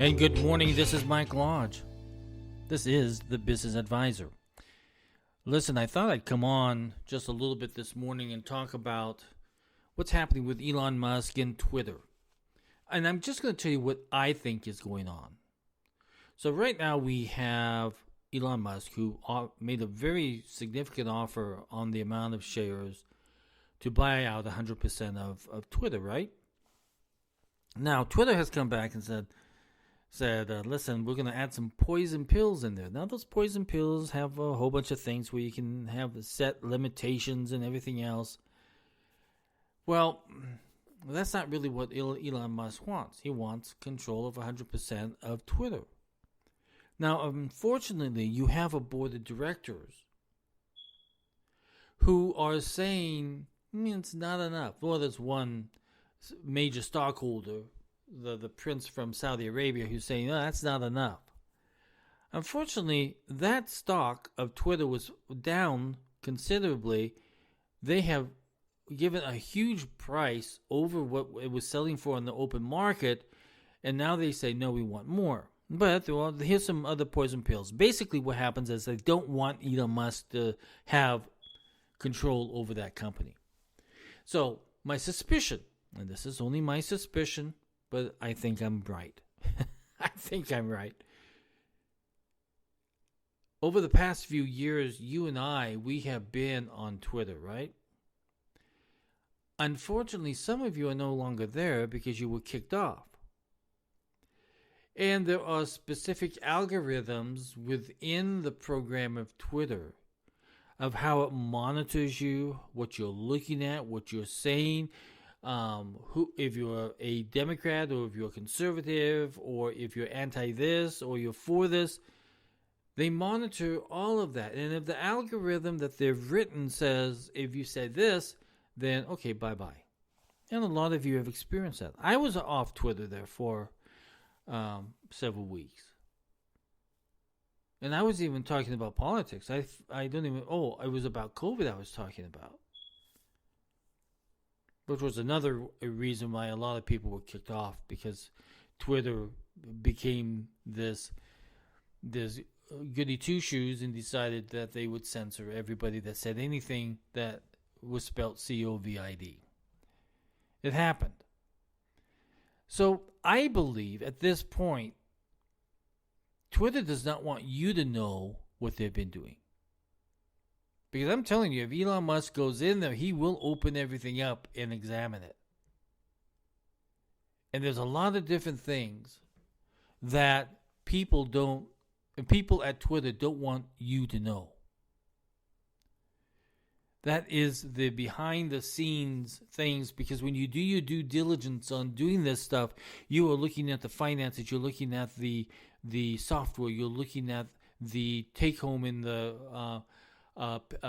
And good morning, this is Mike Lodge. This is the Business Advisor. Listen, I thought I'd come on just a little bit this morning and talk about what's happening with Elon Musk and Twitter. And I'm just going to tell you what I think is going on. So right now we have Elon Musk, who made a very significant offer on the amount of shares to buy out 100% of Twitter, right? Now, Twitter has come back and said, listen, we're going to add some poison pills in there. Now, those poison pills have a whole bunch of things where you can have set limitations and everything else. Well, that's not really what Elon Musk wants. He wants control of 100% of Twitter. Now, unfortunately, you have a board of directors who are saying it's not enough. Well, there's one major stockholder, the prince from Saudi Arabia, who's saying, no, that's not enough. Unfortunately, that stock of Twitter was down considerably. They have given a huge price over what it was selling for in the open market, and now they say, no, we want more. But here's some other poison pills. Basically, what happens is they don't want Elon Musk to have control over that company. So, my suspicion, and this is only my suspicion, but I think I'm right. I think I'm right. Over the past few years, you and I, we have been on Twitter, right? Unfortunately, some of you are no longer there because you were kicked off. And there are specific algorithms within the program of Twitter of how it monitors you, what you're looking at, what you're saying, if you're a Democrat or if you're conservative or if you're anti this or you're for this. They monitor all of that. And if the algorithm that they've written says, if you say this, then okay, bye-bye. And a lot of you have experienced that. I was off Twitter there for several weeks. And I was even talking about politics. I don't even, it was about COVID I was talking about. Which was another reason why a lot of people were kicked off, because Twitter became this goody two-shoes and decided that they would censor everybody that said anything that was spelled COVID. It happened. So I believe at this point, Twitter does not want you to know what they've been doing. Because I'm telling you, if Elon Musk goes in there, he will open everything up and examine it. And there's a lot of different things that people at Twitter don't want you to know. That is the behind the scenes things, because when you do your due diligence on doing this stuff, you are looking at the finances, you're looking at the software, you're looking at the take home and the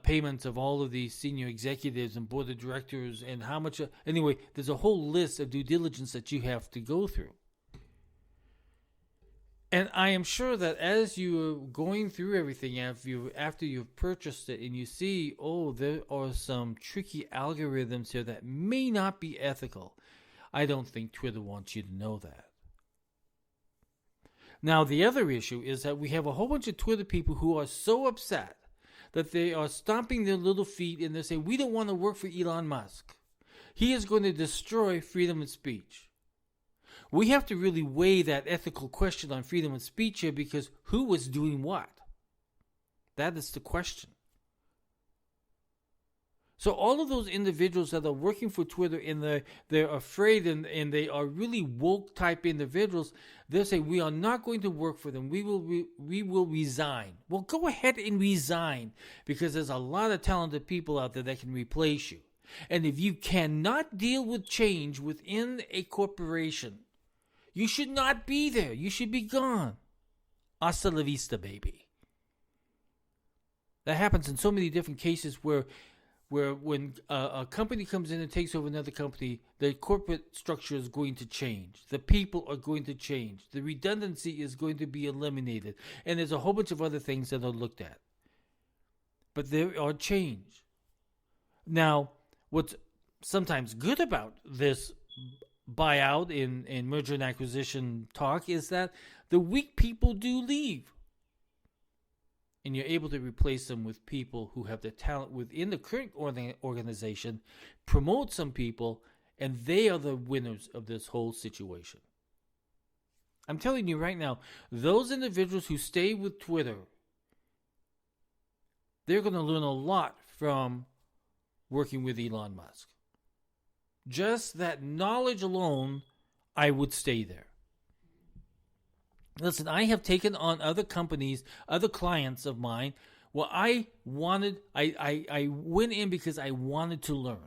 payments of all of these senior executives and board of directors and how much. Anyway, there's a whole list of due diligence that you have to go through. And I am sure that as you're going through everything, after you've purchased it and you see, there are some tricky algorithms here that may not be ethical, I don't think Twitter wants you to know that. Now, the other issue is that we have a whole bunch of Twitter people who are so upset that they are stomping their little feet and they say, we don't want to work for Elon Musk. He is going to destroy freedom of speech. We have to really weigh that ethical question on freedom of speech here, because who was doing what? That is the question. So all of those individuals that are working for Twitter and they're afraid and they are really woke type individuals, they'll say, we are not going to work for them. We will resign. Well, go ahead and resign, because there's a lot of talented people out there that can replace you. And if you cannot deal with change within a corporation, you should not be there. You should be gone. Hasta la vista, baby. That happens in so many different cases where when a company comes in and takes over another company, the corporate structure is going to change. The people are going to change. The redundancy is going to be eliminated. And there's a whole bunch of other things that are looked at. But there are change. Now, what's sometimes good about this buyout in merger and acquisition talk is that the weak people do leave. And you're able to replace them with people who have the talent within the current organization, promote some people, and they are the winners of this whole situation. I'm telling you right now, those individuals who stay with Twitter, they're going to learn a lot from working with Elon Musk. Just that knowledge alone, I would stay there. Listen, I have taken on other companies, other clients of mine. Well, I went in because I wanted to learn.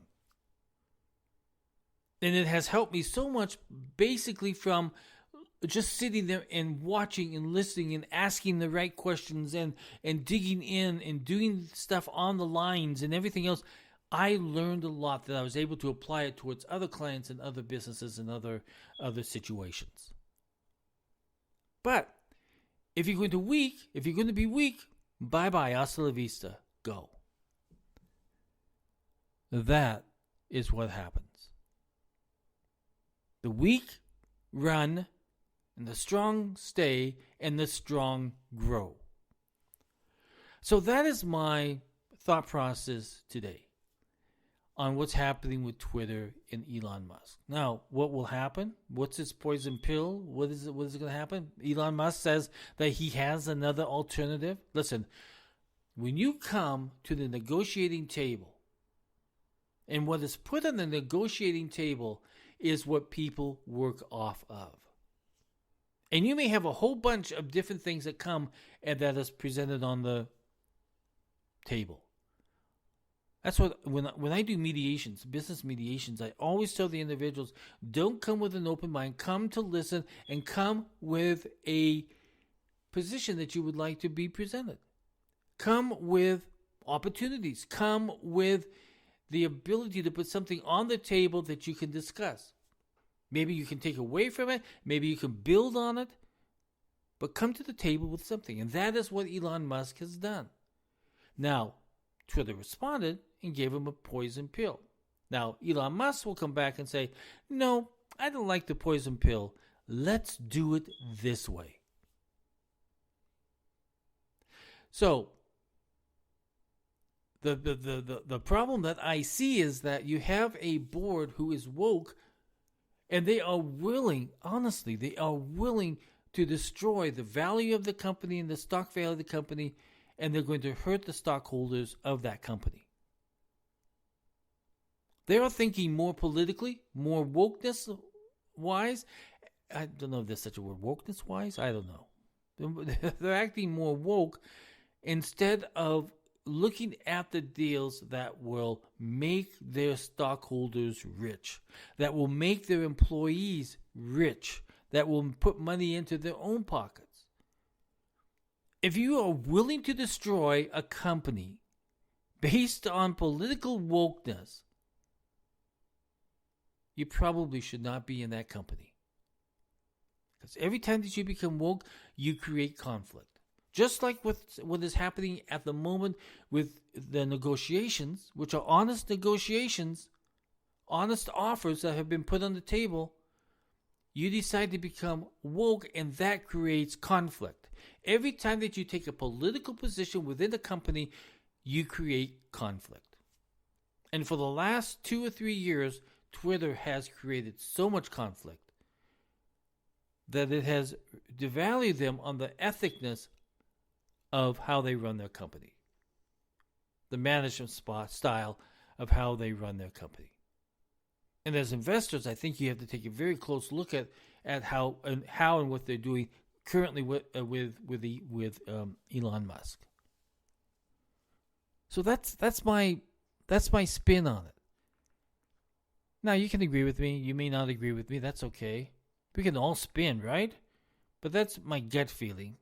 And it has helped me so much, basically from just sitting there and watching and listening and asking the right questions and digging in and doing stuff on the lines and everything else. I learned a lot that I was able to apply it towards other clients and other businesses and other situations. But if you're going to be weak, bye-bye, hasta la vista, go. That is what happens. The weak run, and the strong stay, and the strong grow. So that is my thought process today on what's happening with Twitter and Elon Musk. Now, what will happen? What's his poison pill? What is going to happen? Elon Musk says that he has another alternative. Listen, when you come to the negotiating table, and what is put on the negotiating table is what people work off of. And you may have a whole bunch of different things that come and that is presented on the table. That's what, when I do mediations, business mediations, I always tell the individuals, don't come with an open mind. Come to listen and come with a position that you would like to be presented. Come with opportunities. Come with the ability to put something on the table that you can discuss. Maybe you can take away from it. Maybe you can build on it. But come to the table with something. And that is what Elon Musk has done. Now, Twitter responded and gave him a poison pill. Now, Elon Musk will come back and say, no, I don't like the poison pill. Let's do it this way. So, the problem that I see is that you have a board who is woke, and they are willing, honestly, they are willing to destroy the value of the company and the stock value of the company, and they're going to hurt the stockholders of that company. They are thinking more politically, more wokeness-wise. I don't know if there's such a word, wokeness-wise. I don't know. They're acting more woke instead of looking at the deals that will make their stockholders rich, that will make their employees rich, that will put money into their own pockets. If you are willing to destroy a company based on political wokeness, you probably should not be in that company. Because every time that you become woke, you create conflict. Just like what is happening at the moment with the negotiations, which are honest negotiations, honest offers that have been put on the table, you decide to become woke, and that creates conflict. Every time that you take a political position within the company, you create conflict. And for the last 2 or 3 years, Twitter has created so much conflict that it has devalued them on the ethicness of how they run their company, the management style of how they run their company. And as investors, I think you have to take a very close look at how and what they're doing currently with Elon Musk. So that's my spin on it. Now, you can agree with me. You may not agree with me. That's okay. We can all spin, right? But that's my gut feeling.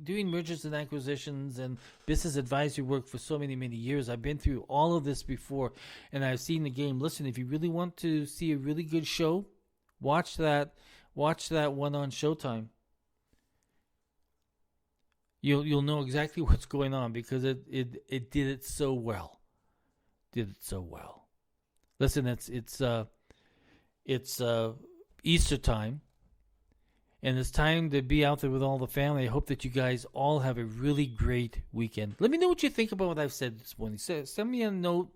Doing mergers and acquisitions and business advisory work for so many, many years, I've been through all of this before, and I've seen the game. Listen, if you really want to see a really good show, watch that one on Showtime. You'll know exactly what's going on because it did it so well. Listen, it's Easter time. And it's time to be out there with all the family. I hope that you guys all have a really great weekend. Let me know what you think about what I've said this morning. Send me a note.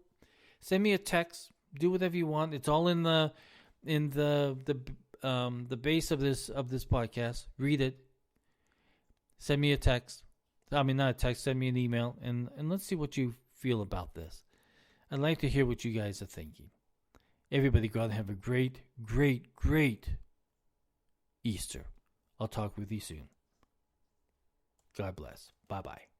Send me a text. Do whatever you want. It's all in the base of this podcast. Read it. Send me a text. I mean, not a text. Send me an email, and let's see what you feel about this. I'd like to hear what you guys are thinking. Everybody go out and have a great, great, great Easter. I'll talk with you soon. God bless. Bye-bye.